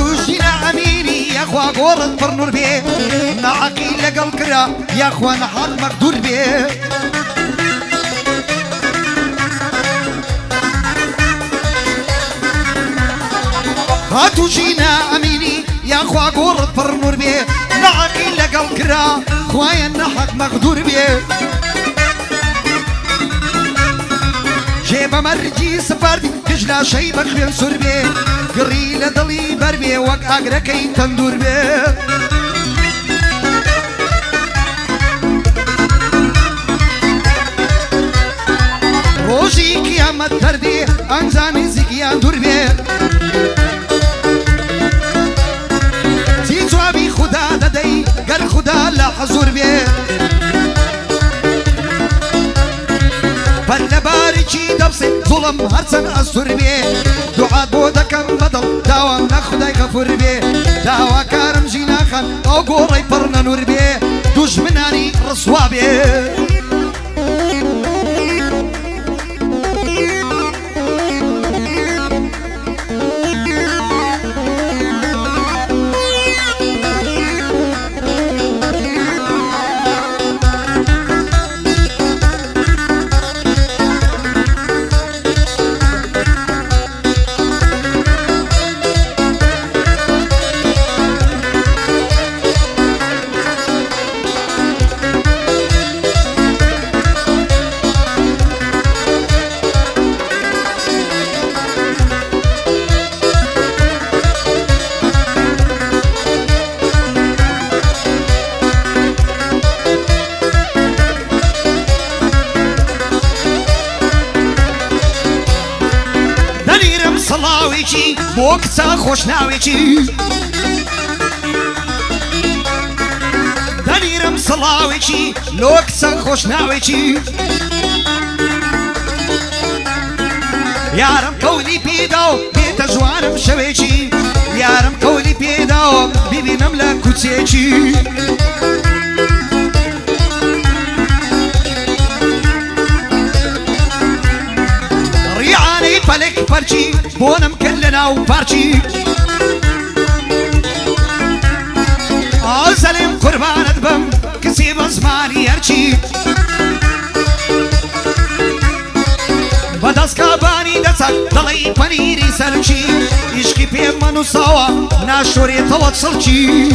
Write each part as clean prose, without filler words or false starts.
هاتوشينا أميري يا أخوة قورت برنور بيه نعقي لقل كرا يا أخوة نحط مقدور بيه هاتوشينا أميري يا أخوة قورت برنور بيه نعقي لقل كرا خوايا نحط مقدور بيه جيب مرجي سفردي كجلا شي بخوين سور بيه قري لدلي بر بيه وق اقركي تندور بيه روشي قيامت تردي انزاني زكيان دور بيه تي جوابي خدا ددي قر خدا لا حزور بيه بلباريكي دبسي ظلم هرسن أسر بيه دعاء بودكم بدل داوا نخداي غفور بيه داوا كارم جينا خان او قوري برنا نور بيه دوش مناني رسوا بيه صلاويكي بوقتا خوشناويكي دنيرم صلاويكي لوقتا خوشناويكي يارم قولي بيداو بيت جوانم شويكي يارم قولي بيداو بيبي نملا كوتيكي فلك فرشي بونم كلنا وفرشي سلم قربان ادبم كسيب زماني يرشي بدس كاباني دسك ضلي بنيري سرشي يشكي بيمنو سوا ناشوري توصلشي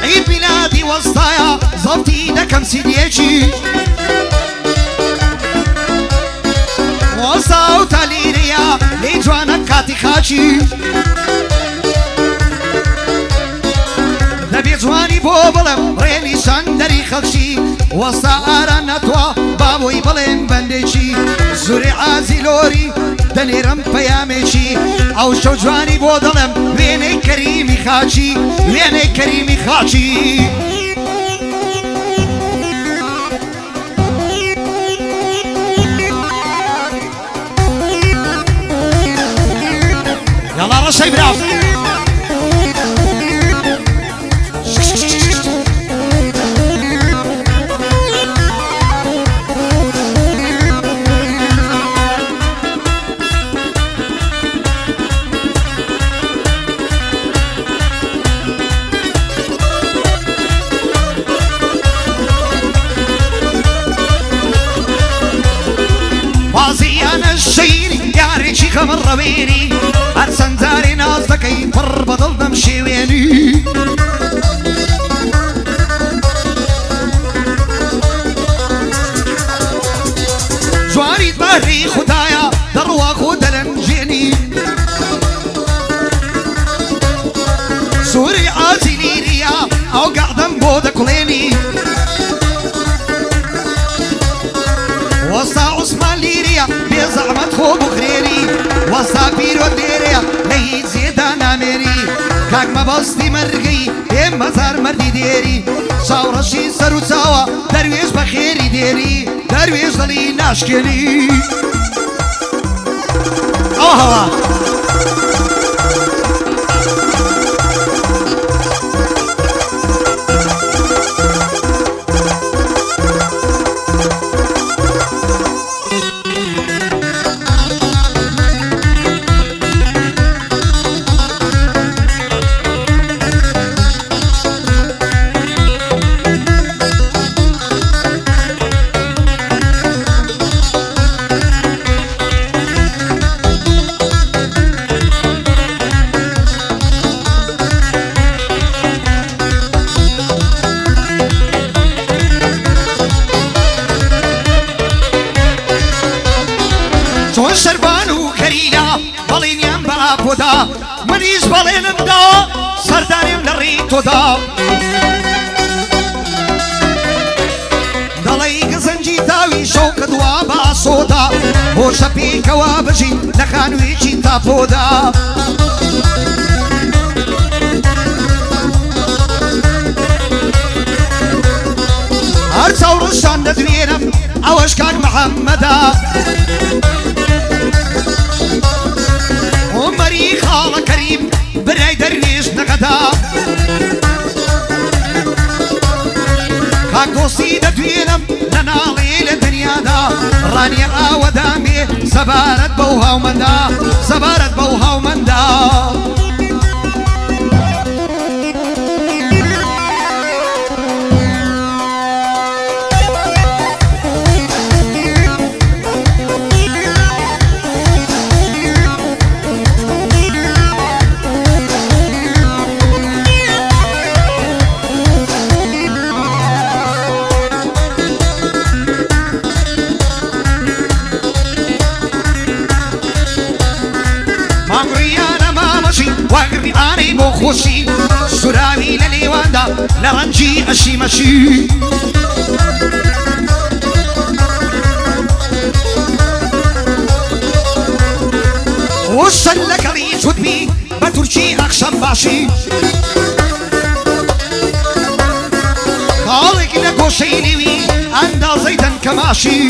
عيد بلادي وسطايا ظبطي دكم سيديشي وصوت ليريا لجوانا كاتي خاشي دبي جواني بوبلم ريني شندري خلشي وسطا آرانا توا بابوي بلين بندشي زوري عازي لوري دنيرم بيامشي او شو جواني بودلم ويني كريمي خاشي ويني كريمي خاشي يلا رشاي براو بازيان الشيري يا ريشي خمر رويني أرسن زاري نازدكي بربضل دمشي ويني جواري تباري خدايا دروا خودلن جيني سوري عازي ليريا أو قعدن بودك ليني وسطا عثمان ليريا بزعمت خو بخريري وسطا بيرو ديريا لي زيدانا ميري كاك ما بسطي مرغي اما زار مردي ديري شاورشي سرو سوا درويش بخيري ديري درويش ضلي ناشكني اوه شەربان و کەریلا بەڵێنیان بە ئاپۆدا منیش بەڵێنم داوە سەردانیم لە ڕێی تۆدا دەڵێی گزنجی تاوی شەوکە دوا بە ئاسۆدا بۆ شەپێکەوە بژین لە خانوویەکی تاپۆدا هەر چاوڕشان دەدوێنم ئەوەش کاک محەممەدا عومەری خاڵە کەریم برای دەروێش نەقەدا کاک دۆستی دەدوێنم لە ناڵێ لە دنیادا ڕانیە ئاوەدامێ سەبارەت بەو هاومەندا سەبارەت بەو هاومەندا واگریانی بۆ خۆشی سوراوی لە لێواندا لە ڕەنجی ئەشی مەشی وشەن لەگەڵی جوتبی بە تورکی ئەخشەم باشی خاڵێکی لە گۆشەی نێوی ئەندازەی دەنکەماشی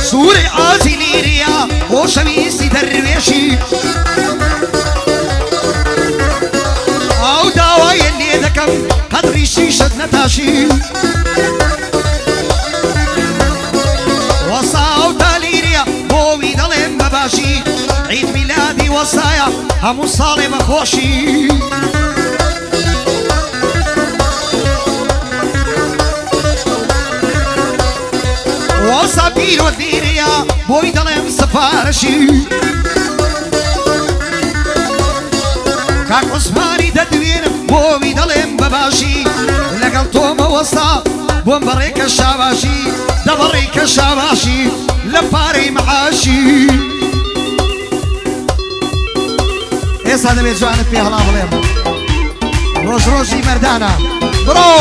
سوورێ ئازی لیریا بۆ شەویستی دەروێشی ئەو داوایە لێ دەکەم قەدری شیشت نەتاشی وەسا ئەو تا لیریا بۆوی دەڵێن بەباشی عید میلادی وەسایە هەموو ساڵێ بەخۆشی وەسا پیرۆ لیریا بۆی دەڵێم سەپارەشی کاک عوسمانی دەدوێنم بۆوی دەڵێم بەباشی لەگەڵ تۆمە وەسا بۆم بەڕێکە شاباشی دەبەڕێکە شاباشی لە پارەی مەعاشی ئێستا دەبێت جوانت پێ هەڵا بڵێم ڕۆژ ڕۆژی مەردانە بڕۆ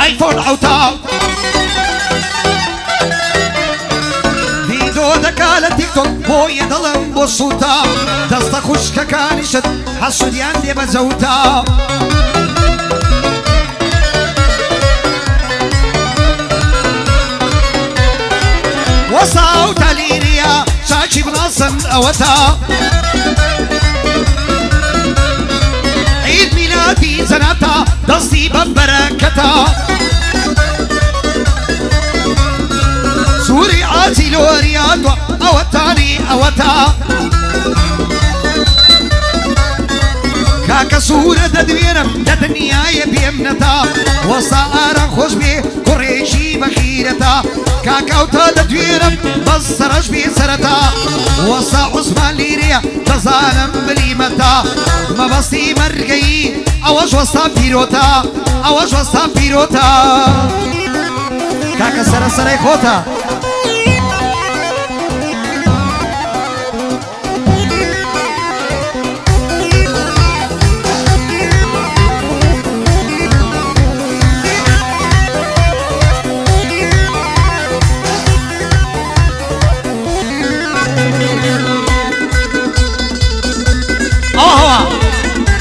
آیفۆن عوتا ڤیدۆ دەکا لە تیکتۆک بۆیە دڵم بۆ سووتا دەستە خوشکەکانیشت حەسوودیان دێ بە جەوتا وەسا و تەلیریا چاکی بناسن ئەوەتا عید میلادی جەناتا دەستی بە بەرەکەتا سووری ئاتی لۆریاتوە ئەوەتانی ئەوەتا کاکە سوورە دەدوێنم لە دنیایە بێمنەتا وەسا ئاران خۆش بێ کوڕێکی بەخیرەتا کاکەوتا دەدوێنم بەس سەرەش بێ سەرەتا وەسا عوسمان لیرەیە دەزانم بلیمەتا مەبەستی مەرگەیی ئەوەش وەستا پیرۆتا ئەوەش وەستا پیرۆتا کاکە سەرە سەرەی خۆتە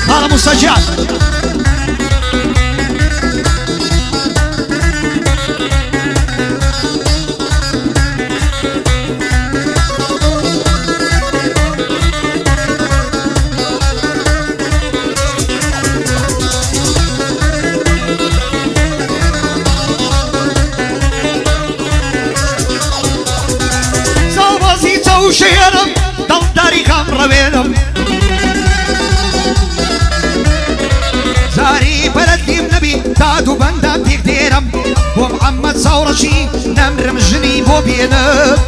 خاڵە موسەجان ڕەوێنم زاری بەلەدیم نەبی داد و بەندان تێک دێرم بۆ محەممەد چاوڕەشی نەمرم ژنی بۆ بێنم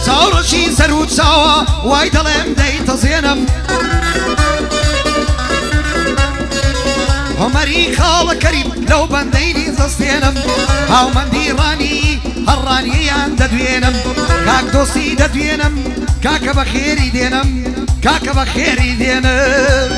چاوڕەشی سەر و چاوە وای دەڵێم دەیتەزێنم عمەری خاڵە کەریم لەو بەندەیری دەستێنم هاومەندی ڕانی هەڕانیەیان دەدوێنم کاک دۆستی دەدوێنم کاکە بە خێری دێنم کاکە بە خێری دێنم